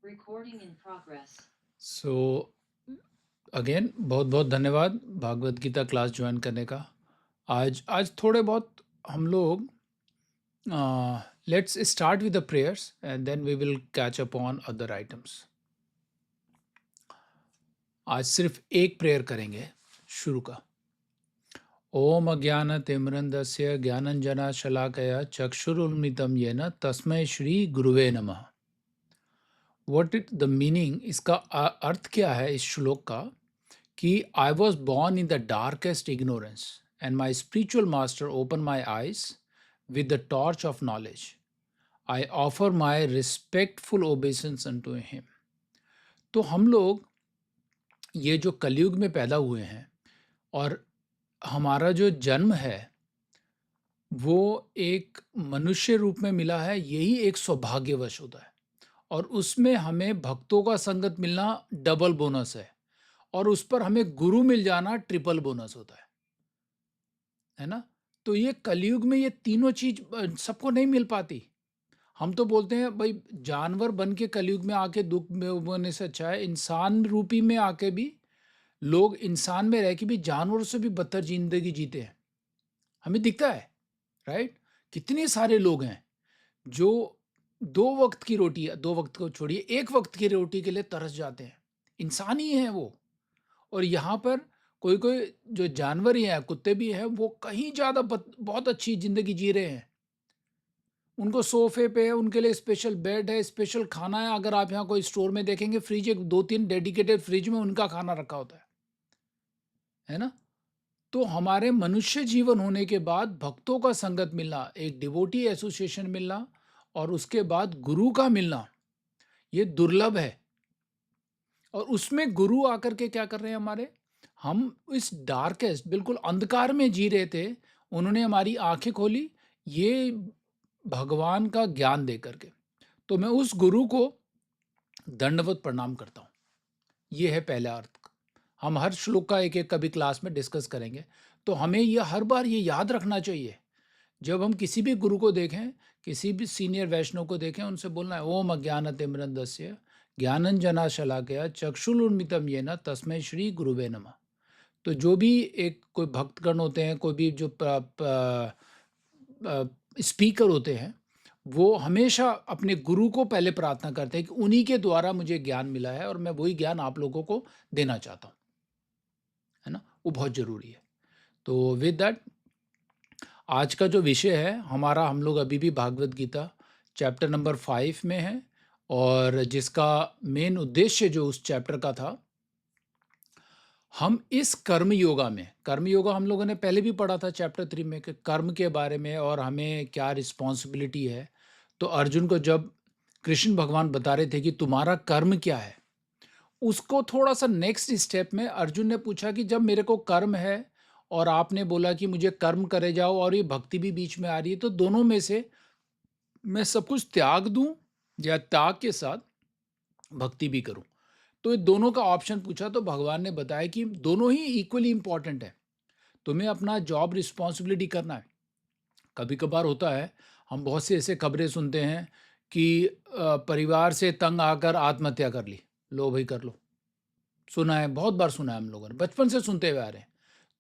Recording in progress. So again बहुत बहुत धन्यवाद भागवत गीता क्लास ज्वाइन करने का। आज आज थोड़े बहुत हम लोग let's start with the prayers and then we will catch up on other items. आज सिर्फ एक प्रेयर करेंगे शुरू का। ओम अज्ञानतिमिरन्धस्य ज्ञानञ्जना शलाकया चक्षुरुन्मिलितं येन तस्मै श्री गुरुवे नमः। व्हाट इज द मीनिंग, इसका अर्थ क्या है इस श्लोक का कि I was born in the darkest ignorance and my spiritual master opened my eyes with the torch of knowledge. I offer my respectful obeisance unto him. तो हम लोग ये जो कलयुग में पैदा हुए हैं और हमारा जो जन्म है वो एक मनुष्य रूप में मिला है, यही एक सौभाग्यवश होता है और उसमें हमें भक्तों का संगत मिलना डबल बोनस है और उस पर हमें गुरु मिल जाना ट्रिपल बोनस होता है ना। तो ये कलयुग में ये तीनों चीज सबको नहीं मिल पाती। हम तो बोलते हैं भाई जानवर बन के कलयुग में आके दुख में होने से अच्छा है इंसान रूपी में आके भी लोग इंसान में रह के भी जानवरों से भी बदतर जिंदगी जीते हैं, हमें दिखता है राइट। कितने सारे लोग हैं जो दो वक्त की रोटी, दो वक्त को छोड़िए एक वक्त की रोटी के लिए तरस जाते हैं, इंसान ही है वो। और यहाँ पर कोई कोई जो जानवर ही हैं, कुत्ते भी हैं, वो कहीं ज़्यादा बहुत अच्छी ज़िंदगी जी रहे हैं। उनको सोफे पे है, उनके लिए स्पेशल बेड है, स्पेशल खाना है। अगर आप यहाँ कोई स्टोर में देखेंगे फ्रिज, एक 2-3 डेडिकेटेड फ्रिज में उनका खाना रखा होता है ना। तो हमारे मनुष्य जीवन होने के बाद भक्तों का संगत मिलना, एक डिवोटी एसोसिएशन मिलना और उसके बाद गुरु का मिलना, ये दुर्लभ है। और उसमें गुरु आकर के क्या कर रहे हैं हमारे, हम इस डार्केस्ट बिल्कुल अंधकार में जी रहे थे, उन्होंने हमारी आंखें खोली ये भगवान का ज्ञान दे करके। तो मैं उस गुरु को दंडवत प्रणाम करता हूँ। ये है पहला अर्थ। हम हर श्लोक का एक एक कभी क्लास में डिस्कस करेंगे। तो हमें ये हर बार ये याद रखना चाहिए, जब हम किसी भी गुरु को देखें, किसी भी सीनियर वैष्णव को देखें, उनसे बोलना है ओम अज्ञानतिमिरन्धस्य ज्ञानञ्जना शलाकया चक्षुरुन्मिलितं येन तस्मै श्री गुरुवे नमः। तो जो भी एक कोई भक्तगण होते हैं, कोई भी जो स्पीकर होते हैं, वो हमेशा अपने गुरु को पहले प्रार्थना करते हैं कि उन्हीं के द्वारा मुझे ज्ञान मिला है और मैं वही ज्ञान आप लोगों को देना चाहता हूँ, है ना। वो बहुत ज़रूरी है। तो विद दैट आज का जो विषय है हमारा, हम लोग अभी भी भागवत गीता चैप्टर नंबर 5 में है और जिसका मेन उद्देश्य जो उस चैप्टर का था, हम इस कर्म योगा में, कर्म योगा हम लोगों ने पहले भी पढ़ा था चैप्टर 3 में कि कर्म के बारे में और हमें क्या रिस्पॉन्सिबिलिटी है। तो अर्जुन को जब कृष्ण भगवान बता रहे थे कि तुम्हारा कर्म क्या है, उसको थोड़ा सा नेक्स्ट स्टेप में अर्जुन ने पूछा कि जब मेरे को कर्म है और आपने बोला कि मुझे कर्म करे जाओ और ये भक्ति भी बीच में आ रही है, तो दोनों में से मैं सब कुछ त्याग दूं या त्याग के साथ भक्ति भी करूं। तो ये दोनों का ऑप्शन पूछा तो भगवान ने बताया कि दोनों ही इक्वली इंपॉर्टेंट है। तुम्हें अपना जॉब रिस्पॉन्सिबिलिटी करना है। कभी कभार होता है, हम बहुत से ऐसे खबरें सुनते हैं कि परिवार से तंग आकर आत्महत्या कर ली, लो भाई कर लो। सुना है, बहुत बार सुना है, हम लोगों ने बचपन से सुनते हुए आ रहे हैं।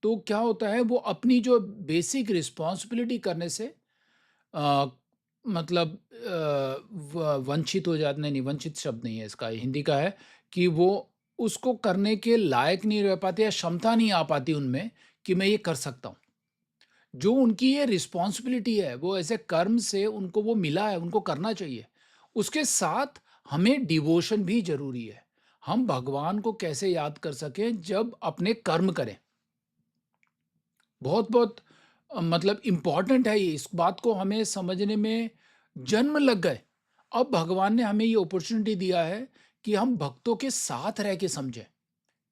तो क्या होता है, वो अपनी जो बेसिक रिस्पॉन्सिबिलिटी करने से अ, मतलब वंचित हो जाते, नहीं वंचित शब्द नहीं है इसका, हिंदी का है कि वो उसको करने के लायक नहीं रह पाते या क्षमता नहीं आ पाती उनमें कि मैं ये कर सकता हूँ। जो उनकी ये रिस्पॉन्सिबिलिटी है, वो ऐसे कर्म से उनको वो मिला है, उनको करना चाहिए। उसके साथ हमें डिवोशन भी ज़रूरी है। हम भगवान को कैसे याद कर सकें जब अपने कर्म करें, बहुत-बहुत मतलब इम्पोर्टेंट है ये। इस बात को हमें समझने में जन्म लग गए। अब भगवान ने हमें ये अपॉर्च्युनिटी दिया है कि हम भक्तों के साथ रह के समझें।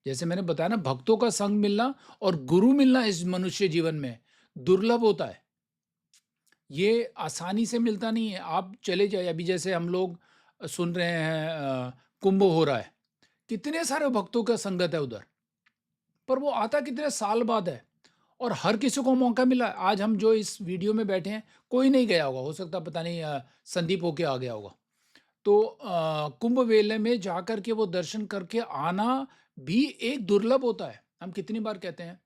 जैसे मैंने बताया ना, भक्तों का संग मिलना और गुरु मिलना इस मनुष्य जीवन में दुर्लभ होता है। ये आसानी से मिलता नहीं है। आप चले जाइए, अभी जैसे हम लोग सुन रहे हैं कुंभ हो रहा है, कितने सारे भक्तों का संगत है उधर, पर वो आता कितने साल बाद है और हर किसी को मौका मिला है। आज हम जो इस वीडियो में बैठे हैं, कोई नहीं गया होगा, हो सकता पता नहीं संदीप होके आ गया होगा। तो कुंभ मेले में जाकर के वो दर्शन करके आना भी एक दुर्लभ होता है। हम कितनी बार कहते हैं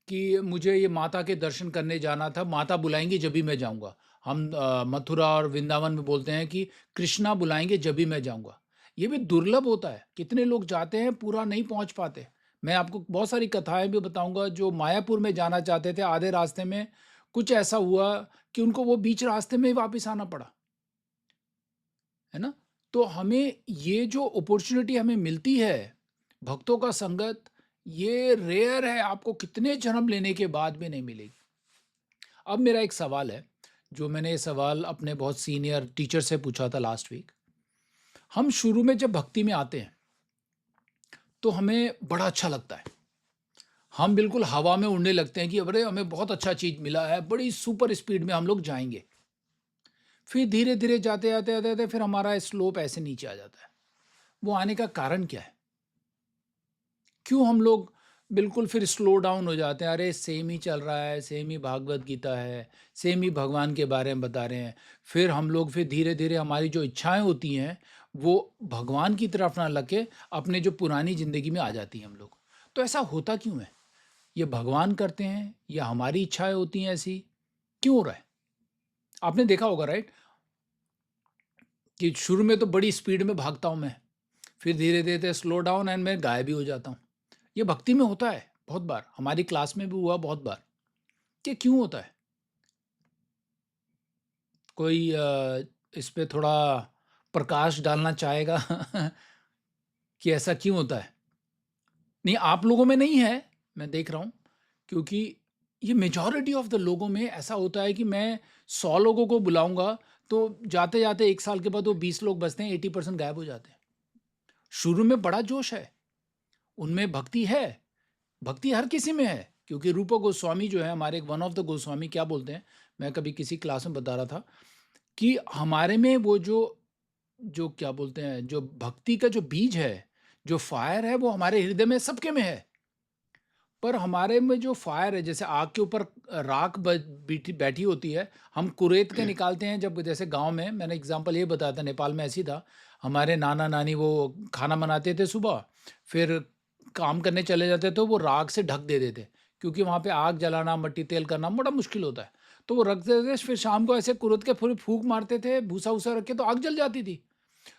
कि मुझे ये माता के दर्शन करने जाना था, माता बुलाएँगी जभी मैं जाऊँगा। हम मथुरा और वृंदावन में बोलते हैं कि कृष्णा बुलाएँगे जभी मैं जाऊँगा। ये भी दुर्लभ होता है, कितने लोग जाते हैं, पूरा नहीं पहुँच पाते। मैं आपको बहुत सारी कथाएँ भी बताऊँगा जो मायापुर में जाना चाहते थे, आधे रास्ते में कुछ ऐसा हुआ कि उनको वो बीच रास्ते में ही वापस आना पड़ा, है ना? तो हमें ये जो अपॉर्च्युनिटी हमें मिलती है, भक्तों का संगत, ये रेयर है, आपको कितने जन्म लेने के बाद भी नहीं मिलेगी। अब मेरा एक सवाल है, जो मैंने ये सवाल अपने बहुत सीनियर टीचर से पूछा था लास्ट वीक। हम शुरू में जब भक्ति में आते हैं, तो हमें बड़ा अच्छा लगता है। हम बिल्कुल हवा में उड़ने लगते हैं कि अरे हमें बहुत अच्छा चीज़ मिला है, बड़ी सुपर स्पीड में हम लोग जाएँगे। फिर धीरे-धीरे जाते फिर हमारा स्लोप ऐसे नीचे आ जाता है। वो आने का कारण क्या है? क्यों हम लोग बिल्कुल फिर स्लो डाउन हो जाते हैं? अरे सेम ही चल रहा है, सेम ही भागवत गीता है, सेम ही भगवान के बारे में बता रहे हैं। फिर हम लोग फिर धीरे-धीरे हमारी जो इच्छाएँ होती हैं, वो भगवान की तरफ ना लग के अपने जो पुरानी ज़िंदगी में आ जाती हैं हम लोग। तो ऐसा होता क्यों है? ये भगवान करते हैं या हमारी इच्छाएँ होती हैं ऐसी? क्यों हो रहा है? आपने देखा होगा राइट? कि शुरू में तो बड़ी स्पीड में भागता हूँ मैं, फिर धीरे-धीरे स्लो डाउन एंड मैं गायब भी हो जाता हूँ। ये भक्ति में होता है बहुत बार, हमारी क्लास में भी हुआ बहुत बार। ये क्यों होता है? कोई इस पे थोड़ा प्रकाश डालना चाहेगा कि ऐसा क्यों होता है? नहीं, आप लोगों में नहीं है, मैं देख रहा हूँ, क्योंकि ये मेजॉरिटी ऑफ द लोगों में ऐसा होता है कि मैं 100 लोगों को बुलाऊँगा, तो जाते-जाते 1 साल के बाद वो 20 लोग बचते हैं, 80% गायब हो जाते हैं। शुरू में बड़ा जोश है, उनमें भक्ति है, भक्ति हर किसी में है, क्योंकि रूपा गोस्वामी जो है हमारे वन ऑफ द गोस्वामी क्या बोलते हैं, मैं कभी किसी क्लास में बता रहा था कि हमारे में वो जो जो क्या बोलते हैं, जो भक्ति का जो बीज है, जो फायर है, वो हमारे हृदय में सबके में है। पर हमारे में जो फायर है, जैसे आग के ऊपर राख बैठी बैठी होती है, हम कुरेद के निकालते हैं। जब जैसे गांव में, मैंने एग्जांपल ये बताया था, नेपाल में ऐसी था, हमारे नाना नानी वो खाना बनाते थे सुबह, फिर काम करने चले जाते तो वो राख से ढक दे देते, क्योंकि वहाँ पे आग जलाना, मट्टी तेल करना बड़ा मुश्किल होता है। तो वो रख देते, फिर शाम को ऐसे कुरेद के फिर फूंक मारते थे, भूसा वूसा रख के, तो आग जल जाती थी।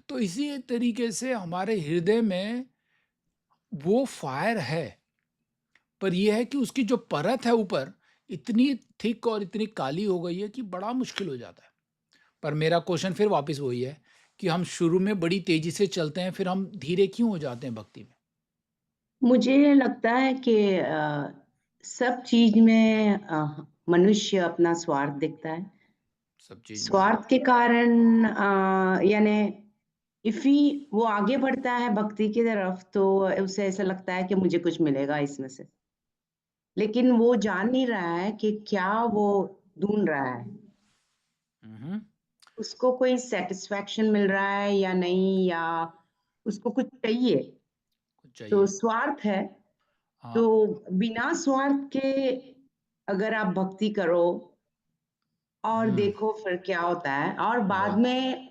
तो इसी तरीके से हमारे हृदय में वो फायर है, पर ये है कि उसकी जो परत है ऊपर, इतनी थिक और इतनी काली हो गई है कि बड़ा मुश्किल हो जाता है। पर मेरा क्वेश्चन फिर वापस वही है कि हम शुरू में बड़ी तेजी से चलते हैं, फिर हम धीरे क्यों हो जाते हैं भक्ति में? मुझे लगता है कि सब चीज में मनुष्य अपना स्वार्थ देखता है। सब चीज में। स्वार्थ के कारण यानी इफ ही वो आगे बढ़ता है भक्ति की तरफ, तो उसे ऐसा लगता है कि मुझे कुछ मिलेगा इसमें से। लेकिन वो जान नहीं रहा है कि क्या वो ढूंढ रहा है। हम्म, उसको कोई सेटिस्फैक्शन मिल रहा है या नहीं, या उसको कुछ चाहिए। कुछ तो चाहिए। स्वार्थ है। हाँ। तो बिना स्वार्थ के अगर आप भक्ति करो और हम्म। देखो फिर क्या होता है, और बाद राइट। में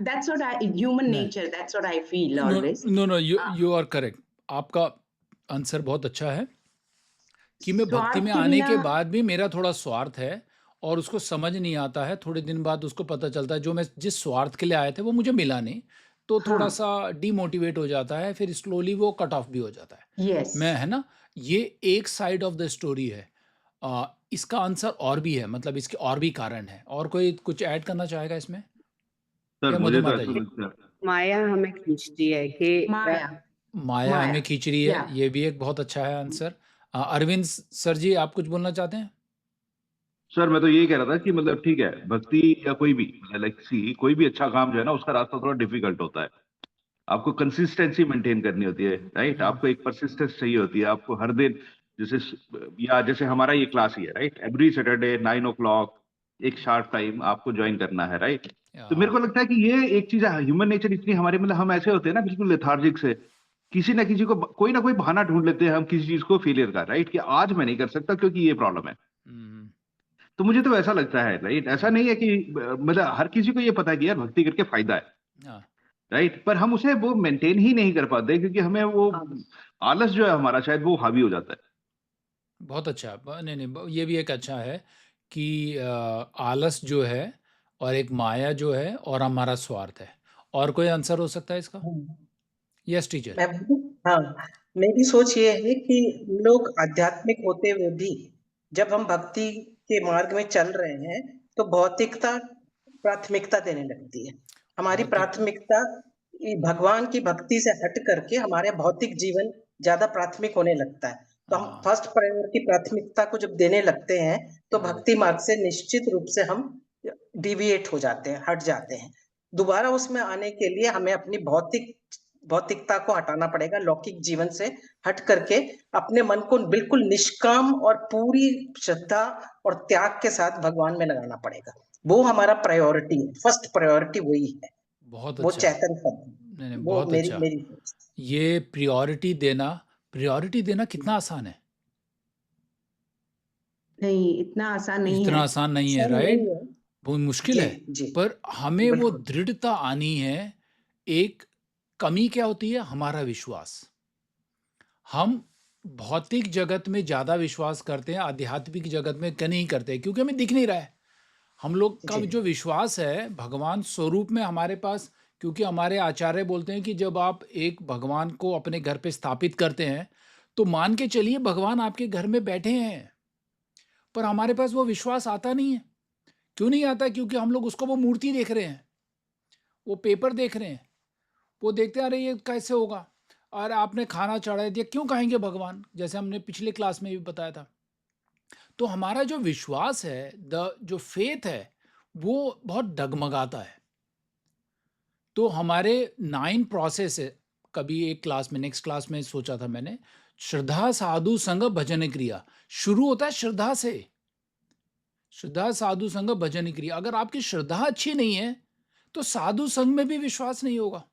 दैट्स व्हाट आई ह्यूमन नहीं, nature, that's what I feel no always. No no, you you are correct. आपका आंसर बहुत अच्छा है कि मैं भक्ति स्वार्थ में के आने बिना के बाद भी मेरा थोड़ा स्वार्थ है, और उसको समझ नहीं आता है। थोड़े दिन बाद उसको पता चलता है जो मैं जिस स्वार्थ के लिए आए थे वो मुझे मिला नहीं, तो थोड़ा हाँ, सा डीमोटिवेट हो जाता है, फिर स्लोली वो कट ऑफ भी हो जाता है। यस। मैं, है ना, ये एक साइड ऑफ द स्टोरी है। इसका आंसर और भी है, मतलब इसके और भी कारण है। और कोई कुछ ऐड करना चाहेगा इसमें, सर या मुझे तो मधुमाता ऐसा जी? लगता है। माया हमें खींचती है कि माया। माया माया, हमें खींच रही या है, ये भी एक बहुत अच्छा है आंसर। अरविंद सर जी, आप कुछ बोलना चाहते हैं? सर मैं तो यही कह रहा था कि मतलब ठीक है, भक्ति या कोई भी लाइक सी कोई भी अच्छा काम जो है ना, उसका रास्ता थोड़ा डिफिकल्ट होता है। आपको कंसिस्टेंसी मेंटेन करनी होती है, राइट। हम्म। आपको एक परसिस्टेंस चाहिए होती है, आपको हर दिन जैसे या जैसे हमारा ये क्लास ही है, राइट। एवरी सैटरडे 9 o'clock एक शार्प टाइम आपको ज्वाइन करना है, राइट। तो मेरे या, को लगता है कि ये एक चीज है, ह्यूमन नेचर इतनी हमारे मतलब हम ऐसे होते हैं ना बिल्कुल लेथार्जिक से, किसी ना किसी को कोई ना कोई बहाना ढूंढ लेते हैं हम किसी चीज को फेलियर का, राइट, कि आज मैं नहीं कर सकता क्योंकि ये प्रॉब्लम है। हम्म, तो मुझे तो ऐसा लगता है, राइट। ऐसा नहीं है कि मतलब हर किसी को ये पता है कि यार भक्ति करके फायदा है, हाँ राइट, पर हम उसे वो मेंटेन ही नहीं कर पाते क्योंकि हमें वो हाँ आलस जो है हमारा शायद वो हावी हो जाता है। बहुत अच्छा नहीं नहीं ये भी एक अच्छा है कि आलस जो है और एक माया जो है और हमारा स्वार्थ है। और कोई आंसर हो सकता है इसका? हम्म, यस टीचर। मैं हाँ, मेरी सोच ये है कि हम लोग आध्यात्मिक होते हुए भी जब हम भक्ति के मार्ग में चल रहे हैं तो भौतिकता प्राथमिकता देने लगती है। हमारी भौतिकता प्राथमिकता भगवान की भक्ति से हट करके हमारे भौतिक जीवन ज्यादा प्राथमिक होने लगता है। तो हम हाँ फर्स्ट प्रायोरिटी प्राथमिकता को जब देने लगते हैं तो भक्ति मार्ग से निश्चित रूप से हम डिविएट हो जाते हैं, हट जाते हैं। दोबारा उसमें आने के लिए हमें अपनी भौतिकता को हटाना पड़ेगा, लौकिक जीवन से हट करके अपने मन को बिल्कुल निष्काम और पूरी श्रद्धा और त्याग के साथ भगवान में लगाना पड़ेगा। वो हमारा प्रायोरिटी है, फर्स्ट प्रायोरिटी वही है, बहुत वो अच्छा। चैतन्य पद। नहीं नहीं वो बहुत मेरी अच्छा। मेरी ये प्रायोरिटी देना कितना आसान है? नहीं, इतना आसान नहीं इतना है। आसान नहीं है, आसान राइट? नहीं है। बहुत मुश्किल जी है। जी, पर हमें वो बिल्कुल दृढ़ता आनी है। एक कमी क्या होती है? हमारा विश्वास। हम भौतिक जगत में ज़्यादा विश्वास करते हैं, आध्यात्मिक जगत में नहीं करते, क्योंकि हमें दिख नहीं रहा है। हम लोग का जी जो विश्वास है भगवान स्वरूप में हमारे पास, क्योंकि हमारे आचार्य बोलते हैं कि जब आप एक भगवान को अपने घर पे स्थापित करते हैं तो मान के चलिए भगवान आपके घर में बैठे हैं। पर हमारे पास वो विश्वास आता नहीं है। क्यों नहीं आता? क्योंकि हम लोग उसको वो मूर्ति देख रहे हैं, वो पेपर देख रहे हैं, वो देखते हैं अरे ये कैसे होगा। और आपने खाना चढ़ा दिया, क्यों कहेंगे भगवान? जैसे हमने पिछले क्लास में भी बताया था। तो हमारा जो विश्वास है, जो फेथ है, वो बहुत डगमगाता है। तो हमारे 9 प्रोसेस है। कभी एक क्लास में, नेक्स्ट क्लास में सोचा था मैंने, श्रद्धा साधु संग भजन क्रिया शुरू होता है श्रद्धा से। श्रद्धा साधु संग भजन क्रिया। अगर आपकी श्रद्धा अच्छी नहीं है तो साधु संग में भी विश्वास नहीं होगा।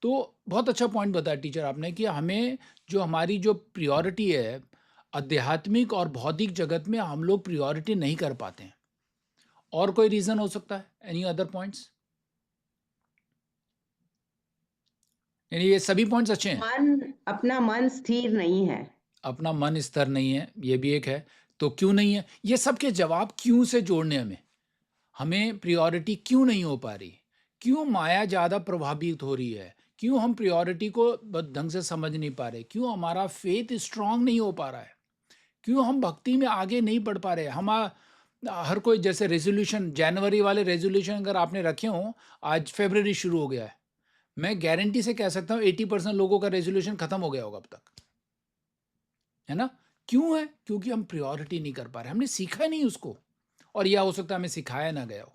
तो बहुत अच्छा पॉइंट बताया टीचर आपने कि हमें हमारी जो प्रायोरिटी है आध्यात्मिक और भौतिक जगत में, हम लोग प्रायोरिटी नहीं कर पाते हैं। और कोई रीजन हो सकता है? Any other points? यानी ये सभी पॉइंट्स अच्छे हैं। अपना मन स्थिर नहीं है। अपना मन स्थिर नहीं है, ये भी एक है। तो क्यों नहीं है? ये सबके जवाब क्यों से जोड़ने हमें प्रायोरिटी क्यों नहीं हो पा रही? क्यों माया ज़्यादा प्रभावित हो रही है? क्यों हम प्रायोरिटी को ढंग से समझ नहीं पा रहे? क्यों हमारा फेथ स्ट्रांग नहीं हो पा रहा है? क्यों हम भक्ति में आगे नहीं बढ़ पा रहे? हर कोई जैसे रेजोल्यूशन, जनवरी वाले रेजोल्यूशन अगर आपने रखे हों, आज फरवरी शुरू हो गया है, मैं गारंटी से कह सकता हूँ 80% लोगों का रेजोल्यूशन खत्म हो गया होगा अब तक, है ना? क्यों है? क्योंकि हम प्रायोरिटी नहीं कर पा रहे, हमने सीखा ही नहीं उसको। और यह हो सकता है हमें सिखाया ना गया हो।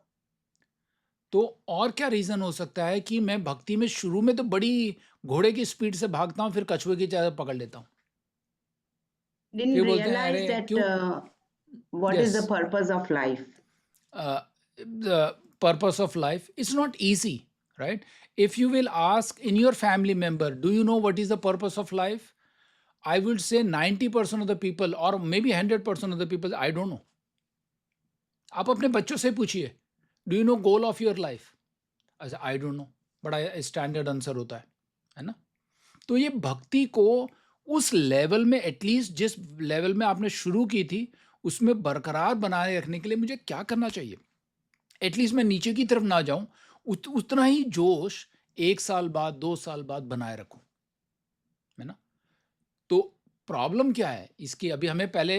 तो और क्या रीज़न हो सकता है कि मैं भक्ति में शुरू में तो बड़ी घोड़े की स्पीड से भागता हूँ, फिर कछुए की तरह पकड़ लेता हूँ। Didn't फिर बोलते हैं realize अरे that क्यों? what is the yes, purpose of life. the purpose of life is not easy, right? If you will ask in your family member, do you know what is the purpose of life? I would say 90% of the people, or maybe 100% of the people, I don't know. आप अपने बच्चों से पूछिए, do you know goal of your life? अच्छा, आई don't no. बड़ा standard answer होता है ना? तो ये भक्ति को उस लेवल में, एटलीस्ट जिस लेवल में आपने शुरू की थी, उसमें बरकरार बनाए रखने के लिए मुझे क्या करना चाहिए? एटलीस्ट मैं नीचे की तरफ ना जाऊं, उतना ही जोश 1 साल बाद, 2 साल बाद बनाए रखूं, है ना? तो प्रॉब्लम क्या है इसकी? अभी हमें पहले,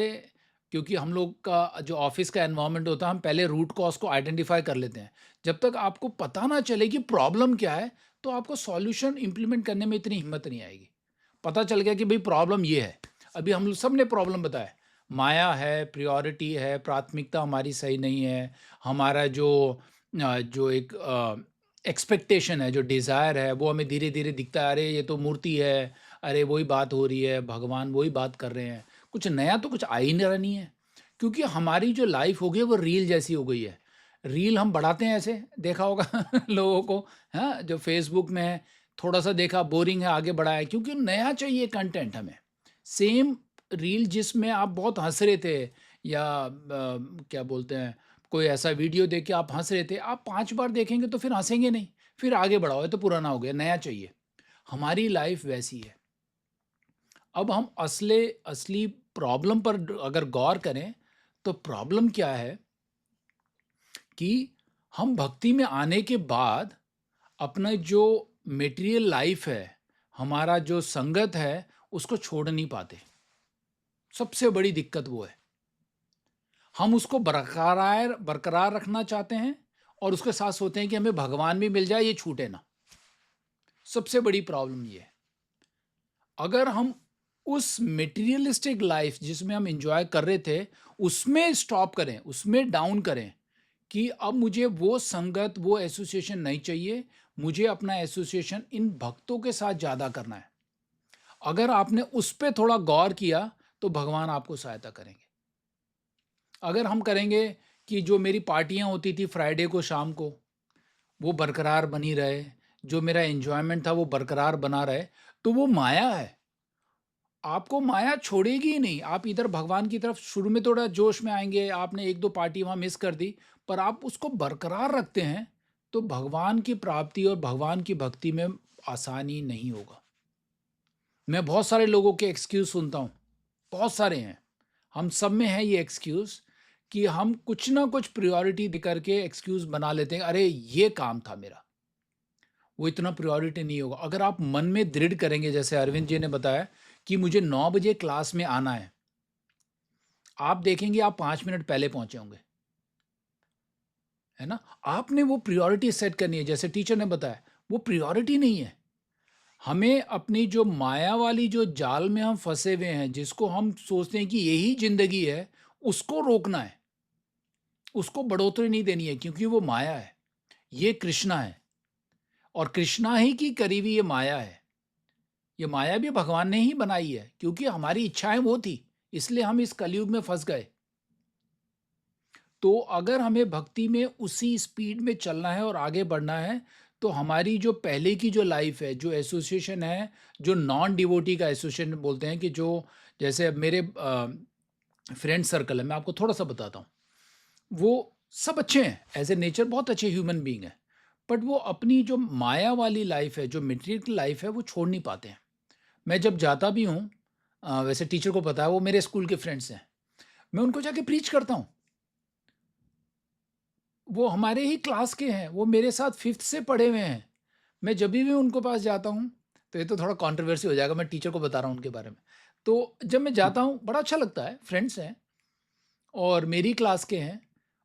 क्योंकि हम लोग का जो ऑफिस का एनवायरनमेंट होता है, हम पहले रूट कॉज को आइडेंटिफाई कर लेते हैं। जब तक आपको पता ना चले कि प्रॉब्लम क्या है, तो आपको सॉल्यूशन इंप्लीमेंट करने में इतनी हिम्मत नहीं आएगी। पता चल गया कि भाई प्रॉब्लम ये है। अभी हम सब ने प्रॉब्लम बताया, माया है, प्रायोरिटी है, प्राथमिकता हमारी सही नहीं है, हमारा जो एक एक्सपेक्टेशन है, जो डिज़ायर है, वो हमें धीरे धीरे दिखता है, अरे ये तो मूर्ति है, अरे वही बात हो रही है, भगवान वही बात कर रहे हैं, कुछ नया तो कुछ आ ही नहीं है। क्योंकि हमारी जो लाइफ हो गई है वो रील जैसी हो गई है। रील हम बढ़ाते हैं, ऐसे देखा होगा लोगों को, हाँ, जो फेसबुक में है, थोड़ा सा देखा, बोरिंग है, आगे बढ़ाया, क्योंकि नया चाहिए कंटेंट हमें। सेम रील जिसमें आप बहुत हंस रहे थे, या क्या बोलते हैं, कोई ऐसा वीडियो देख के आप हंस रहे थे, आप 5 बार देखेंगे तो फिर हंसेंगे नहीं, फिर आगे बढ़ाओ, ये तो पुराना हो गया, नया चाहिए। हमारी लाइफ वैसी है। अब हम असली प्रॉब्लम पर अगर गौर करें तो प्रॉब्लम क्या है कि हम भक्ति में आने के बाद अपना जो मटेरियल लाइफ है, हमारा जो संगत है, उसको छोड़ नहीं पाते। सबसे बड़ी दिक्कत वो है। हम उसको बरकरार रखना चाहते हैं और उसके साथ सोचते हैं कि हमें भगवान भी मिल जाए, ये छूटे ना। सबसे बड़ी प्रॉब्लम ये है। अगर हम उस मटेरियलिस्टिक लाइफ जिसमें हम एंजॉय कर रहे थे उसमें स्टॉप करें, उसमें डाउन करें कि अब मुझे वो संगत, वो एसोसिएशन नहीं चाहिए, मुझे अपना एसोसिएशन इन भक्तों के साथ ज़्यादा करना है। अगर आपने उस पर थोड़ा गौर किया तो भगवान आपको सहायता करेंगे। अगर हम करेंगे कि जो मेरी पार्टियां होती थी फ्राइडे को शाम को, वो बरकरार बनी रहे, जो मेरा एंजॉयमेंट था वो बरकरार बना रहे, तो वो माया है। आपको माया छोड़ेगी ही नहीं। आप इधर भगवान की तरफ शुरू में थोड़ा जोश में आएंगे, आपने एक दो पार्टी वहाँ मिस कर दी, पर आप उसको बरकरार रखते हैं तो भगवान की प्राप्ति और भगवान की भक्ति में आसानी नहीं होगा। मैं बहुत सारे लोगों के एक्सक्यूज सुनता हूँ, बहुत सारे हैं, हम सब में है ये एक्सक्यूज कि हम कुछ ना कुछ प्रायोरिटी दे करके एक्सक्यूज बना लेते हैं, अरे ये काम था मेरा, वो इतना प्रायोरिटी नहीं होगा। अगर आप मन में दृढ़ करेंगे, जैसे अरविंद जी ने बताया कि मुझे 9 बजे क्लास में आना है, आप देखेंगे आप 5 मिनट पहले पहुंचे होंगे, है ना। आपने वो प्रायोरिटी सेट करनी है। जैसे टीचर ने बताया, वो प्रायोरिटी नहीं है। हमें अपनी जो माया वाली जो जाल में हम फंसे हुए हैं, जिसको हम सोचते हैं कि यही जिंदगी है, उसको रोकना है, उसको बढ़ोतरी नहीं देनी है, क्योंकि वो माया है। ये कृष्णा है और कृष्णा ही की करी हुई ये माया है। ये माया भी भगवान ने ही बनाई है, क्योंकि हमारी इच्छाएं वो थी, इसलिए हम इस कलयुग में फंस गए। तो अगर हमें भक्ति में उसी स्पीड में चलना है और आगे बढ़ना है, तो हमारी जो पहले की जो लाइफ है, जो एसोसिएशन है, जो नॉन डिवोटी का एसोसिएशन बोलते हैं, कि जो जैसे अब मेरे फ्रेंड सर्कल है, मैं आपको थोड़ा सा बताता हूँ, वो सब अच्छे हैं, एज ए नेचर बहुत अच्छे ह्यूमन बीइंग है, बट वो अपनी जो माया वाली लाइफ है, जो मटेरियल लाइफ है, वो छोड़ नहीं पाते हैं। मैं जब जाता भी हूँ, वैसे टीचर को पता है, वो मेरे स्कूल के फ्रेंड्स हैं, मैं उनको जाके प्रीच करता हूँ। वो हमारे ही क्लास के हैं, वो मेरे साथ 5th से पढ़े हुए हैं। मैं जब भी उनको पास जाता हूँ, तो ये तो थोड़ा कंट्रोवर्सी हो जाएगा, मैं टीचर को बता रहा हूँ उनके बारे में। तो जब मैं जाता हूँ बड़ा अच्छा लगता है, फ्रेंड्स हैं और मेरी क्लास के हैं,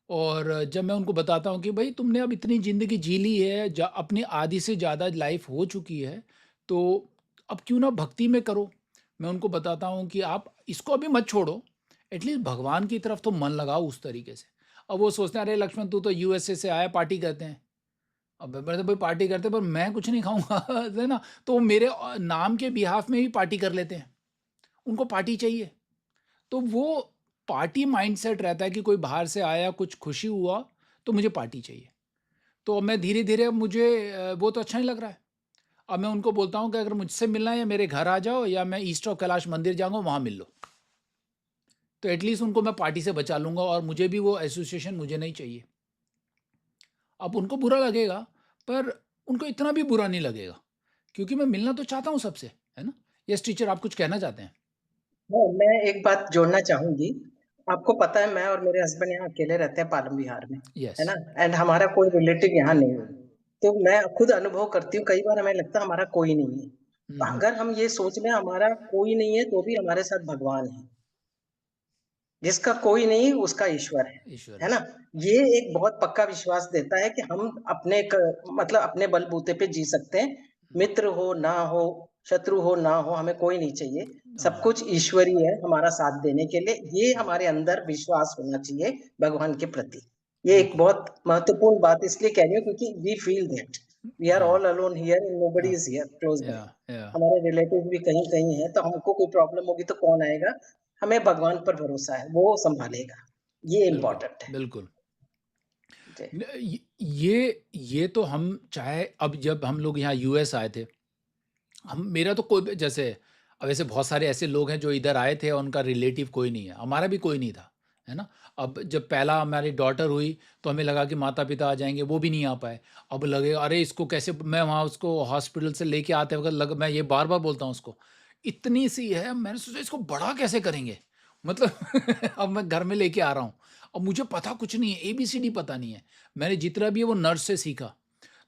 और जब मैं उनको बताता हूँ कि भाई तुमने अब इतनी ज़िंदगी जी ली है, अपनी आधी से ज़्यादा लाइफ हो चुकी है, तो अब क्यों ना भक्ति में करो। मैं उनको बताता हूँ कि आप इसको अभी मत छोड़ो, एटलीस्ट भगवान की तरफ तो मन लगाओ उस तरीके से। अब वो सोचते हैं, अरे लक्ष्मण तू तो यूएसए से आया, पार्टी करते हैं। अब मैं तो भाई पार्टी करते हैं, पर मैं कुछ नहीं खाऊंगा है ना। तो वो मेरे नाम के बिहाफ में ही पार्टी कर लेते हैं, उनको पार्टी चाहिए। तो वो पार्टी माइंडसेट रहता है कि कोई बाहर से आया, कुछ खुशी हुआ तो मुझे पार्टी चाहिए। तो मैं धीरे धीरे, मुझे वो तो अच्छा नहीं लग रहा है। अब मैं उनको बोलता हूँ कि अगर मुझसे मिलना है या मेरे घर आ जाओ, या मैं ईस्ट ऑफ कैलाश मंदिर जाऊँगा, वहाँ मिल लो। तो एटलीस्ट उनको मैं पार्टी से बचा लूँगा, और मुझे भी वो एसोसिएशन मुझे नहीं चाहिए। अब उनको बुरा लगेगा, पर उनको इतना भी बुरा नहीं लगेगा, क्योंकि मैं मिलना तो चाहता हूँ सबसे, है ना। यस टीचर, आप कुछ कहना चाहते हैं? हाँ, मैं एक बात जोड़ना चाहूंगी। आपको पता है मैं और मेरे हस्बैंड यहाँ अकेले रहते हैं पालम विहार में, है यस। ना। एंड हमारा कोई रिलेटिव यहाँ नहीं है। तो मैं खुद अनुभव करती हूँ, कई बार हमें लगता है हमारा कोई नहीं है। अगर हम ये सोच लें हमारा कोई नहीं है, तो भी हमारे साथ भगवान है। जिसका कोई नहीं उसका ईश्वर ईश्वर है है। ना। ये एक बहुत पक्का विश्वास देता है कि हम मतलब अपने बलबूते पे जी सकते हैं। मित्र हो ना हो, शत्रु हो ना हो, हमें कोई नहीं चाहिए। सब हाँ, कुछ ईश्वरीय है हमारा साथ देने के लिए। ये हमारे अंदर विश्वास होना चाहिए भगवान के प्रति। ये एक बिल्कुल। बहुत महत्वपूर्ण बात इसलिए कह रही हूँ क्योंकि we feel that we are हाँ, all alone here and nobody हाँ, इज हियर क्लोज बाय। या हमारे रिलेटिव भी कहीं कहीं हैं, तो हमको कोई प्रॉब्लम होगी तो कौन आएगा। हमें भगवान पर भरोसा है, वो संभालेगा। ये बिल्कुल, इम्पोर्टेंट है बिल्कुल। जी। ये तो हम चाहे, अब जब हम लोग यहाँ यूएस आए थे, हम मेरा तो कोई जैसे, अब ऐसे बहुत सारे ऐसे लोग हैं जो इधर आए थे और उनका रिलेटिव कोई नहीं है, हमारा भी कोई नहीं था, है ना। अब जब पहला हमारी डॉटर हुई तो हमें लगा कि माता पिता आ जाएंगे, वो भी नहीं आ पाए। अब लगे अरे इसको कैसे, मैं वहाँ उसको हॉस्पिटल से लेके आते वक्त मैं ये बार बार बोलता हूँ उसको, इतनी सी है, मैंने सोचा इसको बड़ा कैसे करेंगे, मतलब अब मैं घर में लेके आ रहा हूँ, अब मुझे पता कुछ नहीं है, ABCD पता नहीं है, मैंने जितना भी है वो नर्स से सीखा।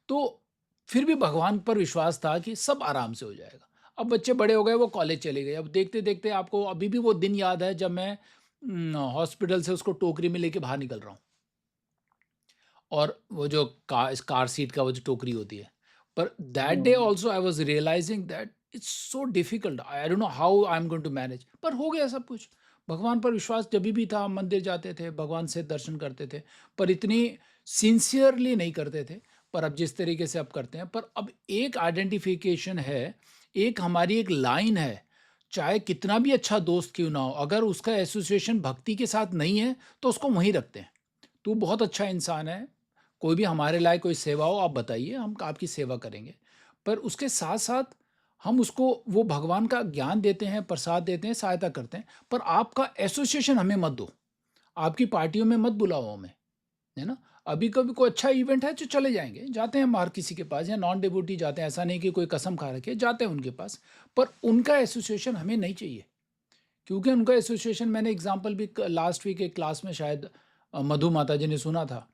तो फिर भी भगवान पर विश्वास था कि सब आराम से हो जाएगा। अब बच्चे बड़े हो गए, वो कॉलेज चले गए। अब देखते देखते आपको अभी भी वो दिन याद है जब मैं हॉस्पिटल से उसको टोकरी में लेके बाहर निकल रहा हूँ, और वो जो कार सीट का वो जो टोकरी होती है, पर that day also I was realising that it's so difficult, I don't know how I am going to manage, पर हो गया सब कुछ। भगवान पर विश्वास जब भी था, हम मंदिर जाते थे, भगवान से दर्शन करते थे, पर इतनी सिंसियरली नहीं करते थे, पर अब जिस तरीके से अब करते हैं। पर अब एक आइडेंटिफिकेशन है, एक हमारी एक लाइन है, चाहे कितना भी अच्छा दोस्त क्यों ना हो, अगर उसका एसोसिएशन भक्ति के साथ नहीं है तो उसको वहीं रखते हैं। तू बहुत अच्छा इंसान है, कोई भी हमारे लायक कोई सेवा हो आप बताइए, हम आपकी सेवा करेंगे। पर उसके साथ साथ हम उसको वो भगवान का ज्ञान देते हैं, प्रसाद देते हैं, सहायता करते हैं, पर आपका एसोसिएशन हमें मत दो, आपकी पार्टियों में मत बुलाओ हमें, है ना। अभी कभी कोई अच्छा इवेंट है तो चले जाएंगे, जाते हैं बाहर किसी के पास, या नॉन डिवोटी जाते हैं, ऐसा नहीं कि कोई कसम खा रखे, जाते हैं उनके पास, पर उनका एसोसिएशन हमें नहीं चाहिए। क्योंकि उनका एसोसिएशन, मैंने एग्जाम्पल भी लास्ट वीक एक क्लास में शायद मधु माता जी ने सुना था,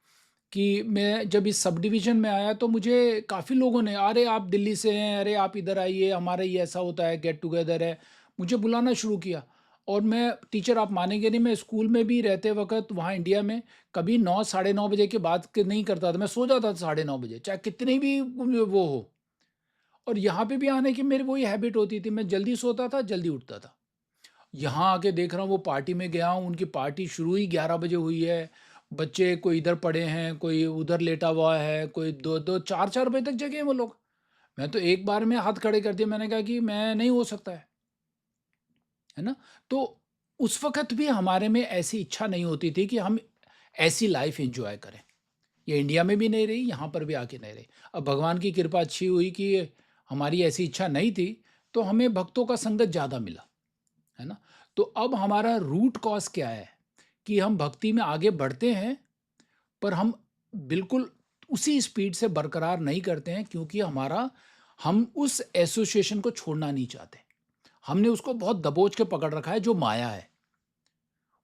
कि मैं जब इस सब डिवीज़न में आया तो मुझे काफ़ी लोगों ने, अरे आप दिल्ली से हैं, अरे आप इधर आइए, हमारा ये ऐसा होता है, गेट टुगेदर है, मुझे बुलाना शुरू किया। और मैं टीचर, आप मानेंगे नहीं, मैं स्कूल में भी रहते वक्त वहाँ इंडिया में कभी 9 साढ़े 9 बजे के बाद नहीं करता था, मैं सो जाता था 9:30 बजे, चाहे कितनी भी वो हो। और यहाँ पे भी आने की मेरी वही हैबिट होती थी, मैं जल्दी सोता था, जल्दी उठता था। यहाँ आके देख रहा हूँ, वो पार्टी में गया हूँ, उनकी पार्टी शुरू ही 11 बजे हुई है, बच्चे कोई इधर पड़े हैं, कोई उधर लेटा हुआ है, कोई 2-2 4-4 बजे तक जगे हैं वो लोग। मैं तो एक बार में हाथ खड़े कर दिए, मैंने कहा कि मैं नहीं हो सकता है ना। तो उस वक्त भी हमारे में ऐसी इच्छा नहीं होती थी कि हम ऐसी लाइफ एंजॉय करें। ये इंडिया में भी नहीं रही, यहाँ पर भी आके नहीं रही। अब भगवान की कृपा अच्छी हुई कि हमारी ऐसी इच्छा नहीं थी, तो हमें भक्तों का संगत ज़्यादा मिला, है ना। तो अब हमारा रूट कॉज क्या है कि हम भक्ति में आगे बढ़ते हैं, पर हम बिल्कुल उसी स्पीड से बरकरार नहीं करते हैं, क्योंकि हम उस एसोसिएशन को छोड़ना नहीं चाहते। हमने उसको बहुत दबोच के पकड़ रखा है, जो माया है।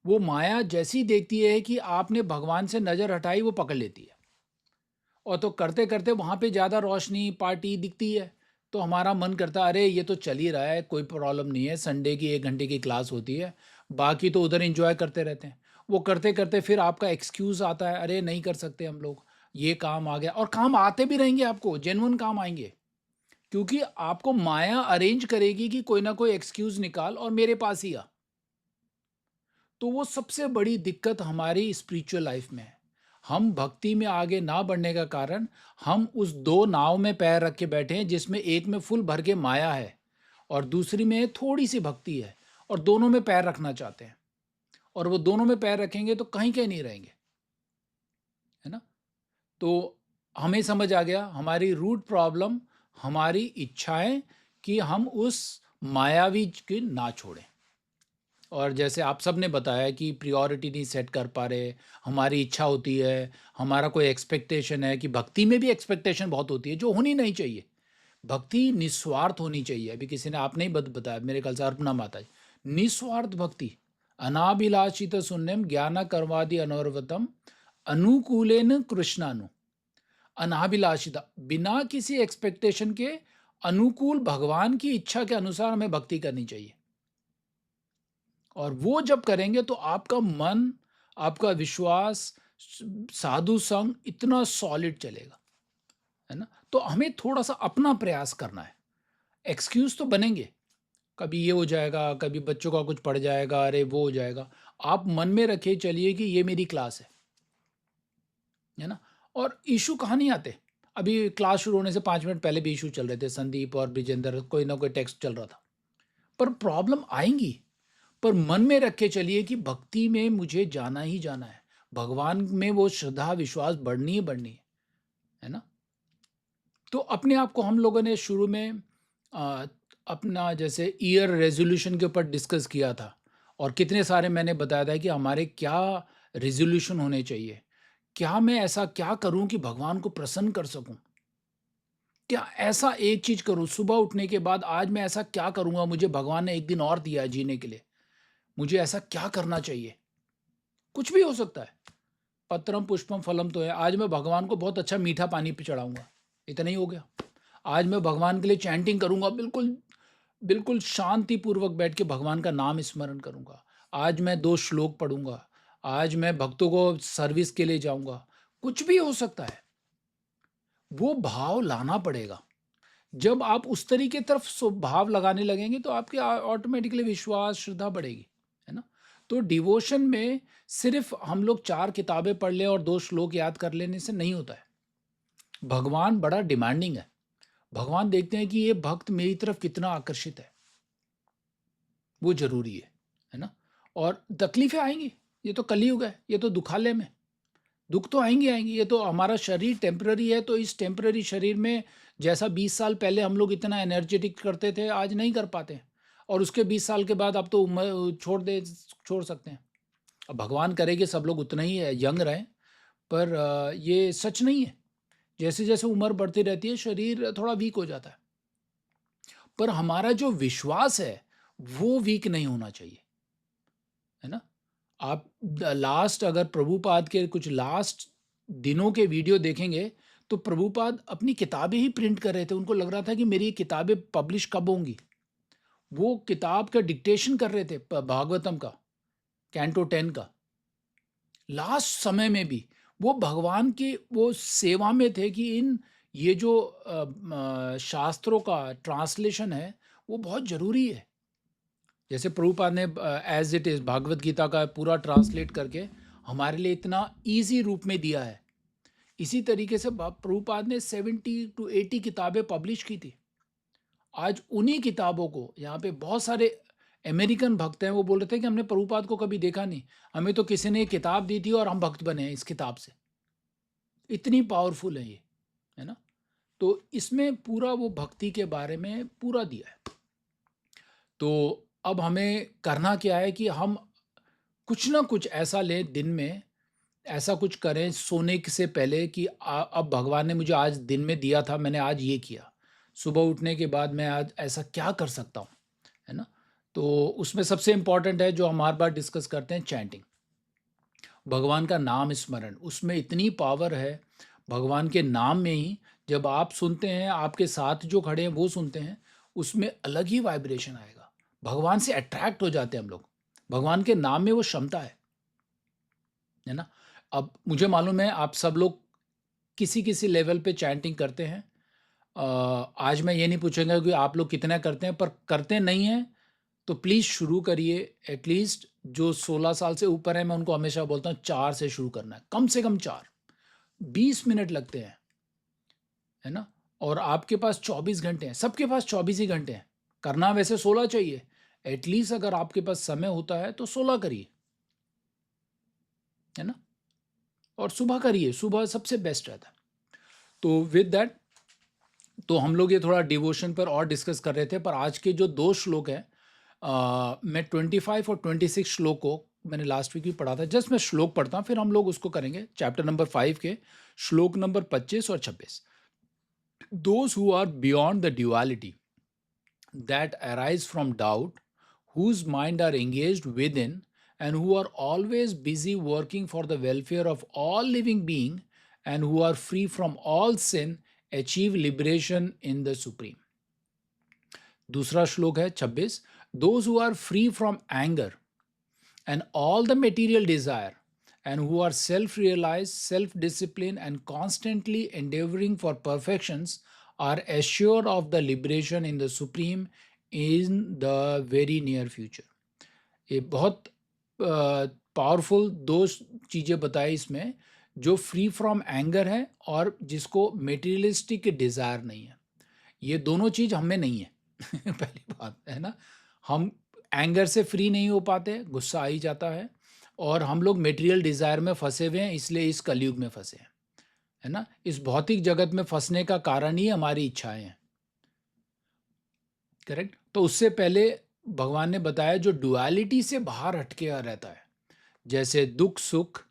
वो माया जैसी देखती है कि आपने भगवान से नजर हटाई, वो पकड़ लेती है। और तो करते करते वहां पे ज्यादा रोशनी पार्टी दिखती है, तो हमारा मन करता है अरे ये तो चल ही रहा है, कोई प्रॉब्लम नहीं है, संडे की 1 घंटे की क्लास होती है, बाकी तो उधर एंजॉय करते रहते हैं। वो करते करते फिर आपका एक्सक्यूज आता है, अरे नहीं कर सकते हम लोग, ये काम आ गया। और काम आते भी रहेंगे, आपको जेन्युइन काम आएंगे, क्योंकि आपको माया अरेंज करेगी कि कोई ना कोई एक्सक्यूज निकाल और मेरे पास ही आ। तो वो सबसे बड़ी दिक्कत हमारी स्पिरिचुअल लाइफ में है। हम भक्ति में आगे ना बढ़ने का कारण, हम उस 2 नाव में पैर रख के बैठे हैं, जिसमें एक में फुल भर के माया है और दूसरी में थोड़ी सी भक्ति है, और दोनों में पैर रखना चाहते हैं। और वो दोनों में पैर रखेंगे तो कहीं कहीं नहीं रहेंगे, है ना। तो हमें समझ आ गया हमारी रूट प्रॉब्लम, हमारी इच्छाएं कि हम उस मायावी की ना छोड़ें। और जैसे आप सब ने बताया कि प्रायोरिटी नहीं सेट कर पा रहे, हमारी इच्छा होती है, हमारा कोई एक्सपेक्टेशन है, कि भक्ति में भी एक्सपेक्टेशन बहुत होती है जो होनी नहीं चाहिए। भक्ति निस्वार्थ होनी चाहिए। अभी किसी ने, आपने ही बताया मेरे ख्याल से, अर्पणा माता जी, निस्वार्थ भक्ति, अनाभिलाषित शून्यम ज्ञान कर्मादि अनवरतम अनुकूलेन कृष्णानु। अनाभिलाषिता, बिना किसी एक्सपेक्टेशन के अनुकूल, भगवान की इच्छा के अनुसार हमें भक्ति करनी चाहिए। और वो जब करेंगे तो आपका मन, आपका विश्वास, साधु संग इतना सॉलिड चलेगा, है ना। तो हमें थोड़ा सा अपना प्रयास करना है। एक्सक्यूज तो बनेंगे, कभी ये हो जाएगा, कभी बच्चों का कुछ पड़ जाएगा, अरे वो हो जाएगा। आप मन में रखे चलिए कि ये मेरी क्लास है ना। और इशू कहाँ नहीं आते। अभी क्लास शुरू होने से 5 मिनट पहले भी इशू चल रहे थे, संदीप और विजेंद्र, कोई ना कोई टेक्स्ट चल रहा था। पर प्रॉब्लम आएंगी, पर मन में रख के चलिए कि भक्ति में मुझे जाना ही जाना है, भगवान में वो श्रद्धा विश्वास बढ़नी ही बढ़नी है ना। तो अपने आप को हम लोगों ने शुरू में अपना जैसे ईयर रेजोल्यूशन के ऊपर डिस्कस किया था, और कितने सारे मैंने बताया था कि हमारे क्या रिजोल्यूशन होने चाहिए, क्या मैं ऐसा क्या करूं कि भगवान को प्रसन्न कर सकूं, क्या ऐसा एक चीज करूं सुबह उठने के बाद, आज मैं ऐसा क्या करूंगा, मुझे भगवान ने एक दिन और दिया है जीने के लिए, मुझे ऐसा क्या करना चाहिए। कुछ भी हो सकता है, पत्रम पुष्पम फलम तो है। आज मैं भगवान को बहुत अच्छा मीठा पानी पे चढ़ाऊंगा, इतना ही हो गया। आज मैं भगवान के लिए चैंटिंग करूंगा, बिल्कुल बिल्कुल शांतिपूर्वक बैठ के भगवान का नाम स्मरण करूंगा। आज मैं 2 श्लोक पढ़ूंगा, आज मैं भक्तों को सर्विस के लिए जाऊंगा। कुछ भी हो सकता है, वो भाव लाना पड़ेगा। जब आप उस तरीके तरफ भाव लगाने लगेंगे तो आपके ऑटोमेटिकली विश्वास श्रद्धा बढ़ेगी, है ना। तो डिवोशन में सिर्फ हम लोग 4 किताबें पढ़ लें और 2 श्लोक याद कर लेने से नहीं होता है। भगवान बड़ा डिमांडिंग है। भगवान देखते हैं कि ये भक्त मेरी तरफ कितना आकर्षित है, वो जरूरी है ना। और तकलीफें आएंगी, ये तो कलयुग है, ये तो दुखालय में दुख तो आएंगे आएंगे। ये तो हमारा शरीर टेम्पररी है, तो इस टेम्पररी शरीर में जैसा 20 साल पहले हम लोग इतना एनर्जेटिक करते थे, आज नहीं कर पाते। और उसके 20 साल के बाद अब तो छोड़ सकते हैं। अब भगवान करे कि सब लोग उतना ही यंग रहें, पर ये सच नहीं है। जैसे जैसे उम्र बढ़ती रहती है शरीर थोड़ा वीक हो जाता है, पर हमारा जो विश्वास है वो वीक नहीं होना चाहिए, है ना। आप लास्ट अगर प्रभुपाद के कुछ लास्ट दिनों के वीडियो देखेंगे तो प्रभुपाद अपनी किताबें ही प्रिंट कर रहे थे। उनको लग रहा था कि मेरी ये किताबें पब्लिश कब होंगी। वो किताब का डिक्टेशन कर रहे थे, भागवतम का कैंटो 10 का। लास्ट समय में भी वो भगवान के वो सेवा में थे कि इन ये जो शास्त्रों का ट्रांसलेशन है वो बहुत जरूरी है। जैसे प्रभुपाद ने as it is Bhagavad Gita का पूरा ट्रांसलेट करके हमारे लिए इतना इजी रूप में दिया है। इसी तरीके से प्रभुपाद ने 70 to 80 किताबें पब्लिश की थी। आज उन्हीं किताबों को यहाँ पे बहुत सारे अमेरिकन भक्त हैं, वो बोल रहे थे कि हमने प्रभुपाद को कभी देखा नहीं, हमें तो किसी ने किताब दी थी और हम भक्त बने हैं इस किताब से। इतनी पावरफुल है ये, है ना। तो इसमें पूरा वो भक्ति के बारे में पूरा दिया है। तो अब हमें करना क्या है कि हम कुछ ना कुछ ऐसा लें दिन में, ऐसा कुछ करें सोने से पहले कि अब भगवान ने मुझे आज दिन में दिया था, मैंने आज ये किया। सुबह उठने के बाद मैं आज ऐसा क्या कर सकता हूँ, है ना। तो उसमें सबसे इम्पॉर्टेंट है जो हम हर बार डिस्कस करते हैं, चैंटिंग, भगवान का नाम स्मरण। उसमें इतनी पावर है भगवान के नाम में ही। जब आप सुनते हैं, आपके साथ जो खड़े हैं वो सुनते हैं, उसमें अलग ही वाइब्रेशन आएगा। भगवान से अट्रैक्ट हो जाते हैं हम लोग। भगवान के नाम में वो क्षमता है ना। अब मुझे मालूम है आप सब लोग किसी किसी लेवल पे चैंटिंग करते हैं। आज मैं ये नहीं पूछूंगा कि आप लोग कितना करते हैं, पर करते नहीं हैं तो प्लीज़ शुरू करिए। एटलीस्ट जो 16 साल से ऊपर है, मैं उनको हमेशा बोलता हूँ 4 से शुरू करना है, कम से कम 4। 20 मिनट लगते हैं, है ना। और आपके पास 24 घंटे हैं, सबके पास 24 ही घंटे हैं। करना वैसे 16 चाहिए, एटलीस्ट अगर आपके पास समय होता है तो 16 करिए, है ना। और सुबह करिए, सुबह सबसे बेस्ट रहता है। तो विद दैट, तो हम लोग ये थोड़ा डिवोशन पर और डिस्कस कर रहे थे, पर आज के जो 2 श्लोक हैं, मैं 25 और 26 श्लोक को मैंने लास्ट वीक भी पढ़ा था। जस्ट मैं श्लोक पढ़ता हूँ, फिर हम लोग उसको करेंगे। चैप्टर नंबर 5 के श्लोक नंबर 25 और 26। Those who are beyond the duality that arise from doubt, whose mind are engaged within, and who are always busy working for the welfare of all living being, and who are free from all sin, achieve liberation in the Supreme. दूसरा श्लोक है 26। Those who are free from anger and all the material desire, and who are self-realized, self-disciplined, and constantly endeavoring for perfections, are assured of the liberation in the Supreme in the very near future. ये बहुत powerful 2 चीज़ें बताई इसमें, जो free from anger है और जिसको materialistic desire नहीं है। ये दोनों चीज़ हमें नहीं है पहली बात, है ना। हम एंगर से फ्री नहीं हो पाते, गुस्सा आ ही जाता है, और हम लोग मेटेरियल डिज़ायर में फंसे हुए हैं, इसलिए इस कलयुग में फंसे हैं, है ना। इस भौतिक जगत में फंसने का कारण ही हमारी इच्छाएं हैं, करेक्ट। तो उससे पहले भगवान ने बताया जो डुअलिटी से बाहर हटके रहता है, जैसे दुख सुख,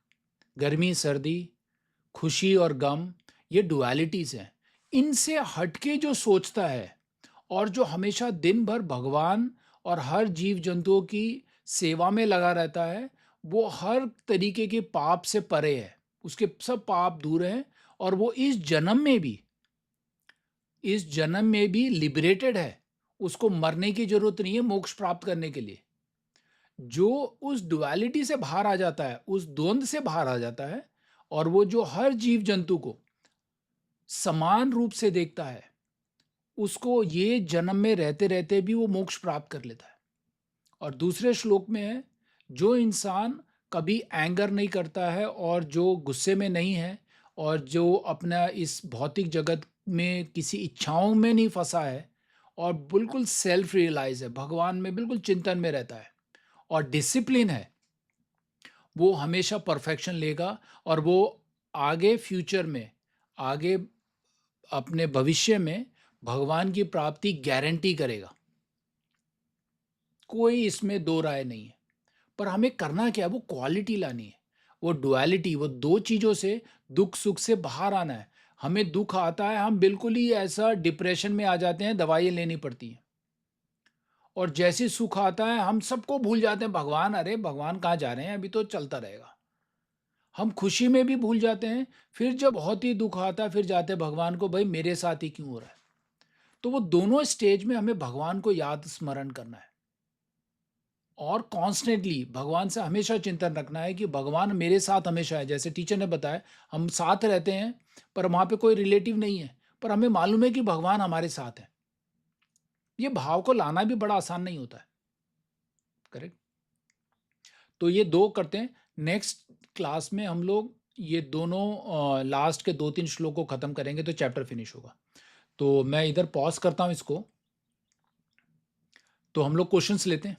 गर्मी सर्दी, खुशी और गम, ये डुअलिटीज हैं। इनसे हटके जो सोचता है और जो हमेशा दिन भर भगवान और हर जीव जंतुओं की सेवा में लगा रहता है, वो हर तरीके के पाप से परे है, उसके सब पाप दूर हैं, और वो इस जन्म में भी लिबरेटेड है। उसको मरने की जरूरत नहीं है मोक्ष प्राप्त करने के लिए। जो उस डुअलिटी से बाहर आ जाता है, उस द्वंद से बाहर आ जाता है, और वो जो हर जीव जंतु को समान रूप से देखता है, उसको ये जन्म में रहते रहते भी वो मोक्ष प्राप्त कर लेता है। और दूसरे श्लोक में है, जो इंसान कभी एंगर नहीं करता है और जो गुस्से में नहीं है और जो अपना इस भौतिक जगत में किसी इच्छाओं में नहीं फंसा है और बिल्कुल सेल्फ रियलाइज है, भगवान में बिल्कुल चिंतन में रहता है और डिसिप्लिन है, वो हमेशा परफेक्शन लेगा और वो आगे फ्यूचर में, आगे अपने भविष्य में भगवान की प्राप्ति गारंटी करेगा। कोई इसमें दो राय नहीं है। पर हमें करना क्या है? वो क्वालिटी लानी है, वो डुअलिटी, वो दो चीजों से, दुख सुख से बाहर आना है। हमें दुख आता है, हम बिल्कुल ही ऐसा डिप्रेशन में आ जाते हैं, दवाइयाँ लेनी पड़ती हैं। और जैसे सुख आता है हम सबको भूल जाते हैं, भगवान, अरे भगवान कहाँ जा रहे हैं, अभी तो चलता रहेगा। हम खुशी में भी भूल जाते हैं, फिर जब बहुत ही दुख आता है फिर जाते हैं भगवान को, भाई मेरे साथ ही क्यों हो रहा है। तो वो दोनों स्टेज में हमें भगवान को याद स्मरण करना है और कॉन्स्टेंटली भगवान से हमेशा चिंतन रखना है कि भगवान मेरे साथ हमेशा है। जैसे टीचर ने बताया, हम साथ रहते हैं पर वहाँ पे कोई रिलेटिव नहीं है, पर हमें मालूम है कि भगवान हमारे साथ है। ये भाव को लाना भी बड़ा आसान नहीं होता है। करेक्ट। तो ये दो करते हैं। नेक्स्ट क्लास में हम लोग ये दोनों लास्ट के 2-3 श्लोक को खत्म करेंगे तो चैप्टर फिनिश होगा। तो मैं इधर पॉज करता हूँ इसको, तो हम लोग क्वेश्चंस लेते हैं।